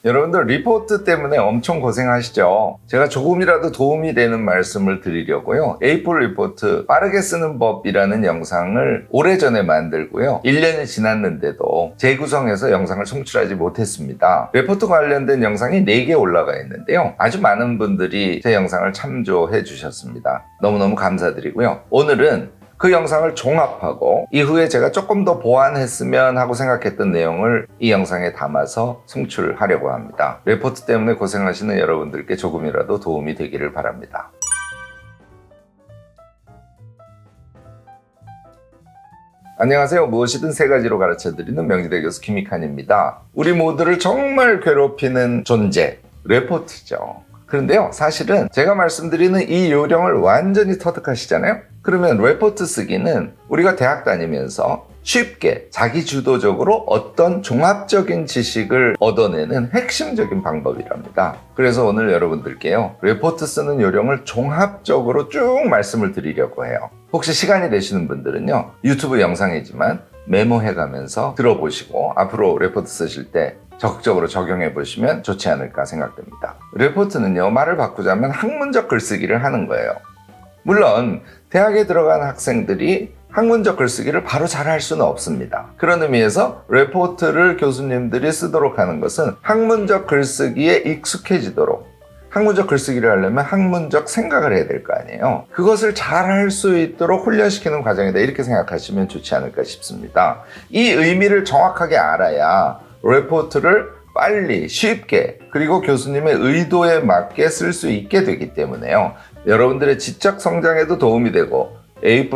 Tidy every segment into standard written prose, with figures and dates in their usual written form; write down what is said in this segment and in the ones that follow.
여러분들 리포트 때문에 엄청 고생하시죠? 제가 조금이라도 도움이 되는 말씀을 드리려고요. A4 리포트 빠르게 쓰는 법이라는 영상을 오래전에 만들고요. 1년이 지났는데도 재구성해서 영상을 송출하지 못했습니다. 리포트 관련된 영상이 4개 올라가 있는데요. 아주 많은 분들이 제 영상을 참조해 주셨습니다. 너무너무 감사드리고요. 오늘은 그 영상을 종합하고 이후에 제가 조금 더 보완했으면 하고 생각했던 내용을 이 영상에 담아서 송출하려고 합니다. 리포트 때문에 고생하시는 여러분들께 조금이라도 도움이 되기를 바랍니다. 안녕하세요. 무엇이든 3가지로 가르쳐드리는 명지대 교수 김익환입니다. 우리 모두를 정말 괴롭히는 존재, 리포트죠. 그런데요, 사실은 제가 말씀드리는 이 요령을 완전히 터득하시잖아요? 그러면 리포트 쓰기는 우리가 대학 다니면서 쉽게 자기주도적으로 어떤 종합적인 지식을 얻어내는 핵심적인 방법이랍니다. 그래서 오늘 여러분들께요, 리포트 쓰는 요령을 종합적으로 쭉 말씀을 드리려고 해요. 혹시 시간이 되시는 분들은요, 유튜브 영상이지만 메모해가면서 들어보시고 앞으로 리포트 쓰실 때 적극적으로 적용해 보시면 좋지 않을까 생각됩니다. 리포트는요, 말을 바꾸자면 학문적 글쓰기를 하는 거예요. 물론 대학에 들어간 학생들이 학문적 글쓰기를 바로 잘할 수는 없습니다. 그런 의미에서 리포트를 교수님들이 쓰도록 하는 것은 학문적 글쓰기에 익숙해지도록, 학문적 글쓰기를 하려면 학문적 생각을 해야 될 거 아니에요. 그것을 잘할 수 있도록 훈련시키는 과정이다, 이렇게 생각하시면 좋지 않을까 싶습니다. 이 의미를 정확하게 알아야 리포트를 빨리 쉽게 그리고 교수님의 의도에 맞게 쓸 수 있게 되기 때문에요, 여러분들의 지적 성장에도 도움이 되고 A+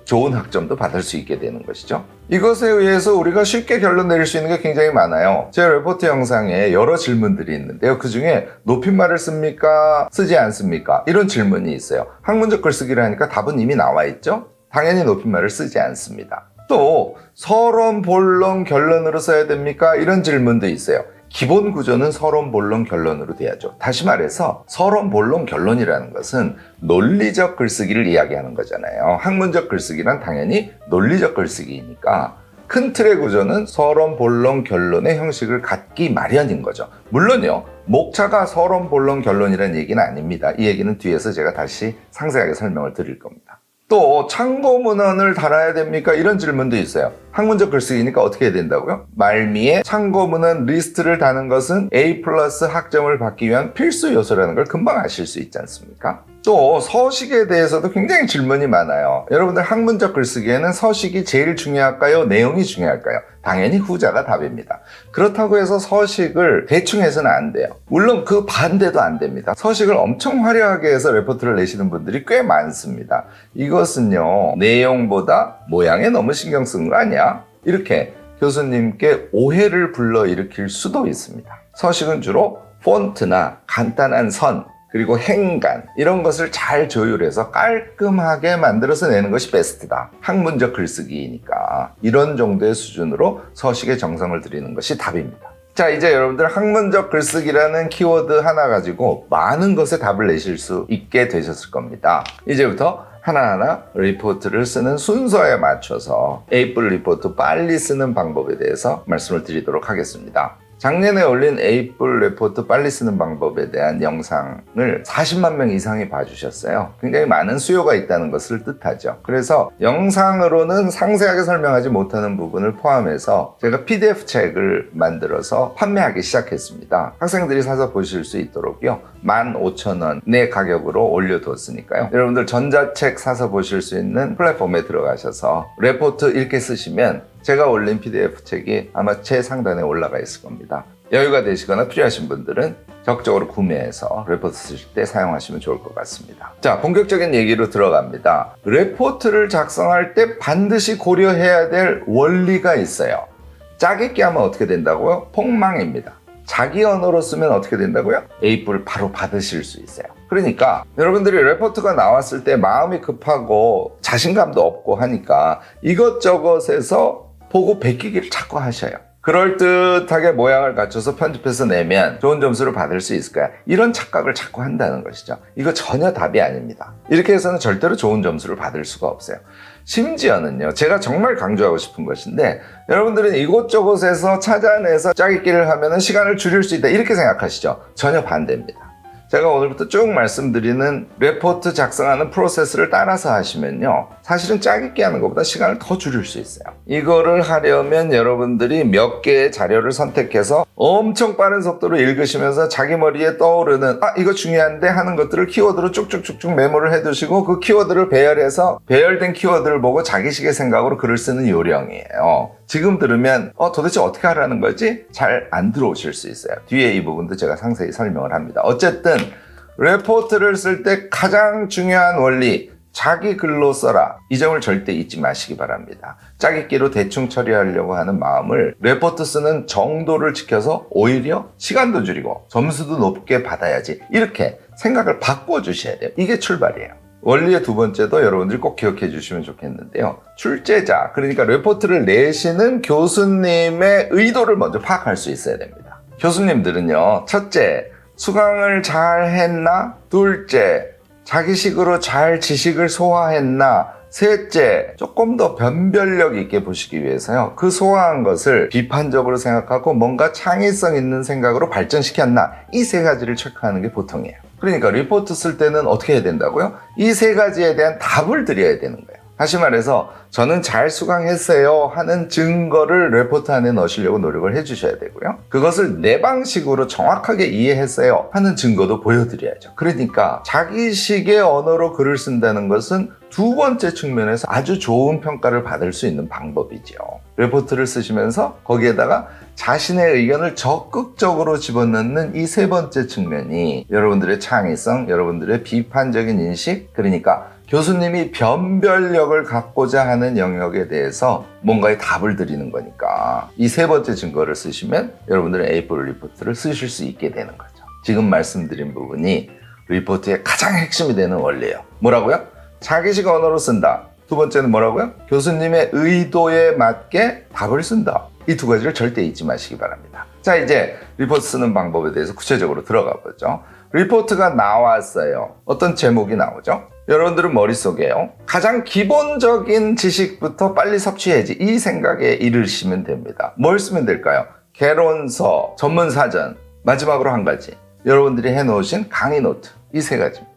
좋은 학점도 받을 수 있게 되는 것이죠. 이것에 의해서 우리가 쉽게 결론 내릴 수 있는 게 굉장히 많아요. 제 리포트 영상에 여러 질문들이 있는데요, 그 중에 높임말을 씁니까? 쓰지 않습니까? 이런 질문이 있어요. 학문적 글쓰기를 하니까 답은 이미 나와 있죠? 당연히 높임말을 쓰지 않습니다. 또 서론, 본론, 결론으로 써야 됩니까? 이런 질문도 있어요. 기본 구조는 서론, 본론, 결론으로 돼야죠. 다시 말해서 서론, 본론, 결론이라는 것은 논리적 글쓰기를 이야기하는 거잖아요. 학문적 글쓰기란 당연히 논리적 글쓰기이니까 큰 틀의 구조는 서론, 본론, 결론의 형식을 갖기 마련인 거죠. 물론요, 목차가 서론, 본론, 결론이라는 얘기는 아닙니다. 이 얘기는 뒤에서 제가 다시 상세하게 설명을 드릴 겁니다. 또 참고 문헌을 달아야 됩니까? 이런 질문도 있어요. 학문적 글쓰기니까 어떻게 해야 된다고요? 말미에 참고 문헌 리스트를 다는 것은 A+ 학점을 받기 위한 필수 요소라는 걸 금방 아실 수 있지 않습니까? 또 서식에 대해서도 굉장히 질문이 많아요. 여러분들 학문적 글쓰기에는 서식이 제일 중요할까요? 내용이 중요할까요? 당연히 후자가 답입니다. 그렇다고 해서 서식을 대충 해서는 안 돼요. 물론 그 반대도 안 됩니다. 서식을 엄청 화려하게 해서 리포트를 내시는 분들이 꽤 많습니다. 이것은요, 내용보다 모양에 너무 신경 쓴 거 아니야? 이렇게 교수님께 오해를 불러일으킬 수도 있습니다. 서식은 주로 폰트나 간단한 선, 그리고 행간, 이런 것을 잘 조율해서 깔끔하게 만들어서 내는 것이 베스트다. 학문적 글쓰기이니까 이런 정도의 수준으로 서식의 정성을 들이는 것이 답입니다. 자, 이제 여러분들 학문적 글쓰기라는 키워드 하나 가지고 많은 것에 답을 내실 수 있게 되셨을 겁니다. 이제부터 하나하나 리포트를 쓰는 순서에 맞춰서 A+ 리포트 빨리 쓰는 방법에 대해서 말씀을 드리도록 하겠습니다. 작년에 올린 A+ 리포트 빨리 쓰는 방법에 대한 영상을 40만 명 이상이 봐주셨어요. 굉장히 많은 수요가 있다는 것을 뜻하죠. 그래서 영상으로는 상세하게 설명하지 못하는 부분을 포함해서 제가 PDF 책을 만들어서 판매하기 시작했습니다. 학생들이 사서 보실 수 있도록요, 15,000원의 가격으로 올려뒀으니까요, 여러분들 전자책 사서 보실 수 있는 플랫폼에 들어가셔서 리포트 읽게 쓰시면 제가 올린 PDF 책이 아마 최상단에 올라가 있을 겁니다. 여유가 되시거나 필요하신 분들은 적극적으로 구매해서 리포트 쓰실 때 사용하시면 좋을 것 같습니다. 자, 본격적인 얘기로 들어갑니다. 리포트를 작성할 때 반드시 고려해야 될 원리가 있어요. 짜깁기 하면 어떻게 된다고요? 폭망입니다. 자기 언어로 쓰면 어떻게 된다고요? A+ 바로 받으실 수 있어요. 그러니까 여러분들이 리포트가 나왔을 때 마음이 급하고 자신감도 없고 하니까 이것저것에서 보고 베끼기를 자꾸 하셔요. 그럴듯하게 모양을 갖춰서 편집해서 내면 좋은 점수를 받을 수 있을 거야, 이런 착각을 자꾸 한다는 것이죠. 이거 전혀 답이 아닙니다. 이렇게 해서는 절대로 좋은 점수를 받을 수가 없어요. 심지어는요, 제가 정말 강조하고 싶은 것인데, 여러분들은 이곳저곳에서 찾아내서 짜깁기를 하면 시간을 줄일 수 있다 이렇게 생각하시죠? 전혀 반대입니다. 제가 오늘부터 쭉 말씀드리는 레포트 작성하는 프로세스를 따라서 하시면요, 사실은 짜깁기 하는 것보다 시간을 더 줄일 수 있어요. 이거를 하려면 여러분들이 몇 개의 자료를 선택해서 엄청 빠른 속도로 읽으시면서 자기 머리에 떠오르는 이거 중요한데 하는 것들을 키워드로 쭉쭉쭉쭉 메모를 해두시고, 그 키워드를 배열해서 배열된 키워드를 보고 자기식의 생각으로 글을 쓰는 요령이에요. 지금 들으면 도대체 어떻게 하라는 거지? 잘 안 들어오실 수 있어요. 뒤에 이 부분도 제가 상세히 설명을 합니다. 어쨌든 레포트를 쓸 때 가장 중요한 원리, 자기 글로 써라. 이 점을 절대 잊지 마시기 바랍니다. 짜깁기로 대충 처리하려고 하는 마음을 레포트 쓰는 정도를 지켜서 오히려 시간도 줄이고 점수도 높게 받아야지, 이렇게 생각을 바꿔주셔야 돼요. 이게 출발이에요. 원리의 두 번째도 여러분들이 꼭 기억해 주시면 좋겠는데요. 출제자, 그러니까 레포트를 내시는 교수님의 의도를 먼저 파악할 수 있어야 됩니다. 교수님들은요, 첫째, 수강을 잘 했나? 둘째, 자기식으로 잘 지식을 소화했나? 셋째, 조금 더 변별력 있게 보시기 위해서요, 그 소화한 것을 비판적으로 생각하고 뭔가 창의성 있는 생각으로 발전시켰나? 이 세 가지를 체크하는 게 보통이에요. 그러니까 리포트 쓸 때는 어떻게 해야 된다고요? 이 세 가지에 대한 답을 드려야 되는 거예요. 다시 말해서 저는 잘 수강했어요 하는 증거를 레포트 안에 넣으시려고 노력을 해주셔야 되고요. 그것을 내 방식으로 정확하게 이해했어요 하는 증거도 보여드려야죠. 그러니까 자기식의 언어로 글을 쓴다는 것은 두 번째 측면에서 아주 좋은 평가를 받을 수 있는 방법이죠. 레포트를 쓰시면서 거기에다가 자신의 의견을 적극적으로 집어넣는 이 세 번째 측면이 여러분들의 창의성, 여러분들의 비판적인 인식, 그러니까 교수님이 변별력을 갖고자 하는 영역에 대해서 뭔가의 답을 드리는 거니까 이 세 번째 증거를 쓰시면 여러분들은 A4 리포트를 쓰실 수 있게 되는 거죠. 지금 말씀드린 부분이 리포트의 가장 핵심이 되는 원리예요. 뭐라고요? 자기식 언어로 쓴다. 두 번째는 뭐라고요? 교수님의 의도에 맞게 답을 쓴다. 이 두 가지를 절대 잊지 마시기 바랍니다. 자, 이제 리포트 쓰는 방법에 대해서 구체적으로 들어가 보죠. 리포트가 나왔어요. 어떤 제목이 나오죠? 여러분들은 머릿속에요, 가장 기본적인 지식부터 빨리 섭취해야지, 이 생각에 이르시면 됩니다. 뭘 쓰면 될까요? 개론서, 전문사전, 마지막으로 한 가지, 여러분들이 해놓으신 강의 노트, 이 세 가지입니다.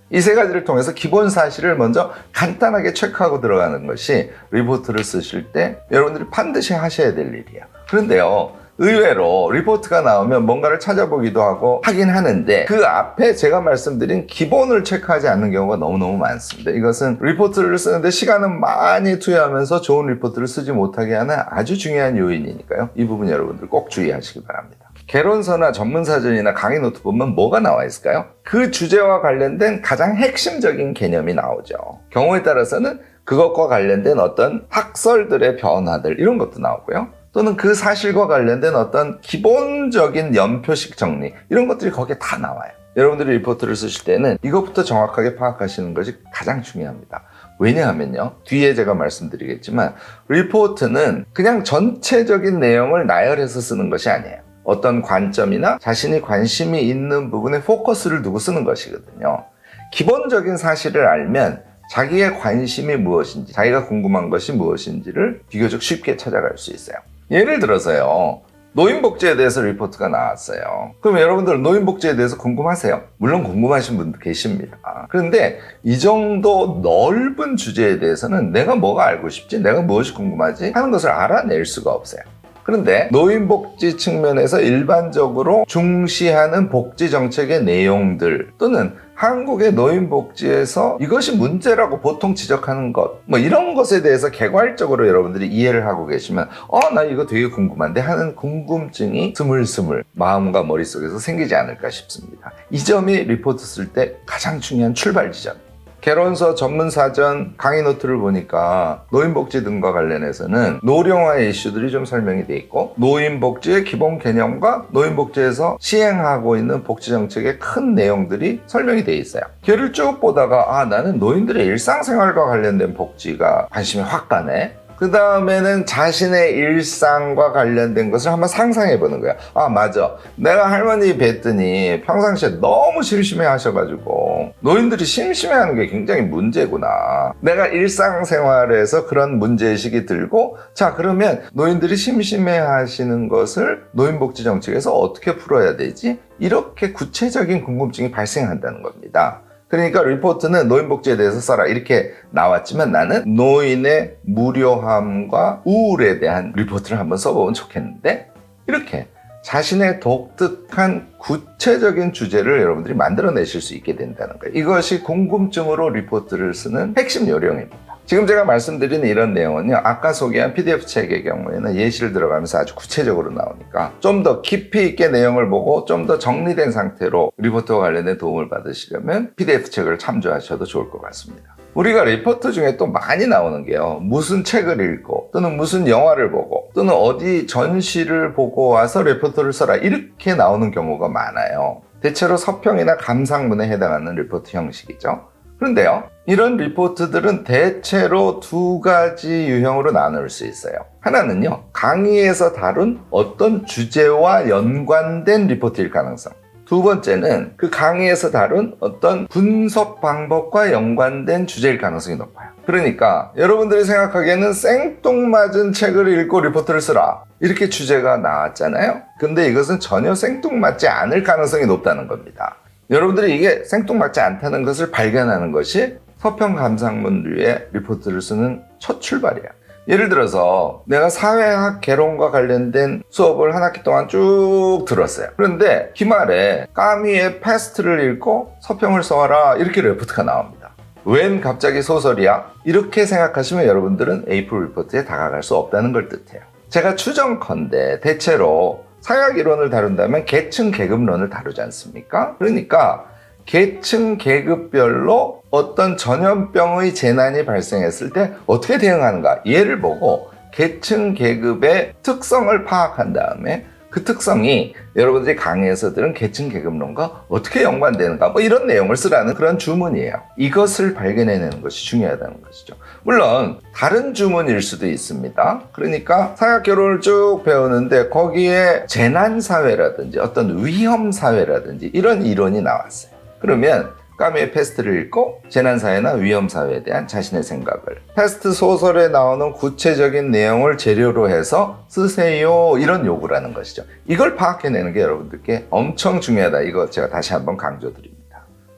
이 세 가지를 통해서 기본 사실을 먼저 간단하게 체크하고 들어가는 것이 리포트를 쓰실 때 여러분들이 반드시 하셔야 될 일이에요. 그런데요, 의외로 리포트가 나오면 뭔가를 찾아보기도 하고 하긴 하는데, 그 앞에 제가 말씀드린 기본을 체크하지 않는 경우가 너무너무 많습니다. 이것은 리포트를 쓰는데 시간은 많이 투여하면서 좋은 리포트를 쓰지 못하게 하는 아주 중요한 요인이니까요. 이 부분 여러분들 꼭 주의하시기 바랍니다. 개론서나 전문사전이나 강의 노트 보면 뭐가 나와 있을까요? 그 주제와 관련된 가장 핵심적인 개념이 나오죠. 경우에 따라서는 그것과 관련된 어떤 학설들의 변화들, 이런 것도 나오고요. 또는 그 사실과 관련된 어떤 기본적인 연표식 정리, 이런 것들이 거기에 다 나와요. 여러분들이 리포트를 쓰실 때는 이것부터 정확하게 파악하시는 것이 가장 중요합니다. 왜냐하면요, 뒤에 제가 말씀드리겠지만 리포트는 그냥 전체적인 내용을 나열해서 쓰는 것이 아니에요. 어떤 관점이나 자신이 관심이 있는 부분에 포커스를 두고 쓰는 것이거든요. 기본적인 사실을 알면 자기의 관심이 무엇인지, 자기가 궁금한 것이 무엇인지를 비교적 쉽게 찾아갈 수 있어요. 예를 들어서요, 노인복지에 대해서 리포트가 나왔어요. 그럼 여러분들 노인복지에 대해서 궁금하세요? 물론 궁금하신 분도 계십니다. 그런데 이 정도 넓은 주제에 대해서는 내가 뭐가 알고 싶지, 내가 무엇이 궁금하지 하는 것을 알아낼 수가 없어요. 그런데 노인복지 측면에서 일반적으로 중시하는 복지 정책의 내용들, 또는 한국의 노인복지에서 이것이 문제라고 보통 지적하는 것, 이런 것에 대해서 개괄적으로 여러분들이 이해를 하고 계시면 나 이거 되게 궁금한데 하는 궁금증이 스물스물 마음과 머릿속에서 생기지 않을까 싶습니다. 이 점이 리포트 쓸 때 가장 중요한 출발 지점입니다. 개론서, 전문사전, 강의 노트를 보니까 노인복지 등과 관련해서는 노령화의 이슈들이 좀 설명이 돼 있고, 노인복지의 기본 개념과 노인복지에서 시행하고 있는 복지정책의 큰 내용들이 설명이 돼 있어요. 걔를 쭉 보다가 나는 노인들의 일상생활과 관련된 복지가 관심이 확 가네. 그 다음에는 자신의 일상과 관련된 것을 한번 상상해 보는 거야. 아, 맞아. 내가 할머니 뵀더니 평상시에 너무 심심해 하셔가지고 노인들이 심심해하는 게 굉장히 문제구나. 내가 일상생활에서 그런 문제의식이 들고, 자, 그러면 노인들이 심심해 하시는 것을 노인복지정책에서 어떻게 풀어야 되지? 이렇게 구체적인 궁금증이 발생한다는 겁니다. 그러니까 리포트는 노인복지에 대해서 써라 이렇게 나왔지만 나는 노인의 무료함과 우울에 대한 리포트를 한번 써보면 좋겠는데, 이렇게 자신의 독특한 구체적인 주제를 여러분들이 만들어내실 수 있게 된다는 거예요. 이것이 궁금증으로 리포트를 쓰는 핵심 요령입니다. 지금 제가 말씀드린 이런 내용은요, 아까 소개한 PDF 책의 경우에는 예시를 들어가면서 아주 구체적으로 나오니까 좀 더 깊이 있게 내용을 보고 좀 더 정리된 상태로 리포트와 관련된 도움을 받으시려면 PDF 책을 참조하셔도 좋을 것 같습니다. 우리가 리포트 중에 또 많이 나오는 게요, 무슨 책을 읽고 또는 무슨 영화를 보고 또는 어디 전시를 보고 와서 리포트를 써라 이렇게 나오는 경우가 많아요. 대체로 서평이나 감상문에 해당하는 리포트 형식이죠. 그런데요, 이런 리포트들은 대체로 두 가지 유형으로 나눌 수 있어요. 하나는요, 강의에서 다룬 어떤 주제와 연관된 리포트일 가능성. 두 번째는 그 강의에서 다룬 어떤 분석 방법과 연관된 주제일 가능성이 높아요. 그러니까 여러분들이 생각하기에는 생뚱맞은 책을 읽고 리포트를 쓰라 이렇게 주제가 나왔잖아요. 근데 이것은 전혀 생뚱맞지 않을 가능성이 높다는 겁니다. 여러분들이 이게 생뚱맞지 않다는 것을 발견하는 것이 서평 감상문류의 리포트를 쓰는 첫 출발이야. 예를 들어서 내가 사회학 개론과 관련된 수업을 한 학기 동안 쭉 들었어요. 그런데 기말에 까미의 패스트를 읽고 서평을 써와라 이렇게 리포트가 나옵니다. 웬 갑자기 소설이야? 이렇게 생각하시면 여러분들은 A4 리포트에 다가갈 수 없다는 걸 뜻해요. 제가 추정컨대 대체로 사회학 이론을 다룬다면 계층 계급론을 다루지 않습니까? 그러니까 계층 계급별로 어떤 전염병의 재난이 발생했을 때 어떻게 대응하는가, 예를 보고 계층 계급의 특성을 파악한 다음에 그 특성이 여러분들이 강의에서 들은 계층 계급론과 어떻게 연관되는가, 뭐 이런 내용을 쓰라는 그런 주문이에요. 이것을 발견해내는 것이 중요하다는 것이죠. 물론 다른 주문일 수도 있습니다. 그러니까 사회학 개론을 쭉 배우는데 거기에 재난사회라든지 어떤 위험사회라든지 이런 이론이 나왔어요. 그러면 까미의 패스트를 읽고 재난사회나 위험사회에 대한 자신의 생각을, 패스트 소설에 나오는 구체적인 내용을 재료로 해서 쓰세요 이런 요구를 하는 것이죠. 이걸 파악해내는 게 여러분들께 엄청 중요하다. 이거 제가 다시 한번 강조드립니다.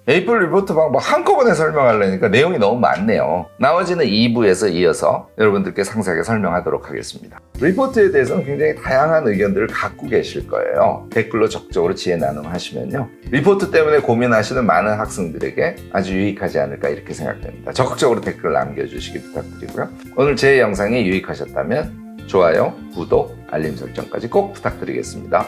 A4 리포트 방법 한꺼번에 설명하려니까 내용이 너무 많네요. 나머지는 2부에서 이어서 여러분들께 상세하게 설명하도록 하겠습니다. 리포트에 대해서는 굉장히 다양한 의견들을 갖고 계실 거예요. 댓글로 적극적으로 지혜 나눔하시면요, 리포트 때문에 고민하시는 많은 학생들에게 아주 유익하지 않을까 이렇게 생각됩니다. 적극적으로 댓글 남겨주시기 부탁드리고요. 오늘 제 영상이 유익하셨다면 좋아요, 구독, 알림 설정까지 꼭 부탁드리겠습니다.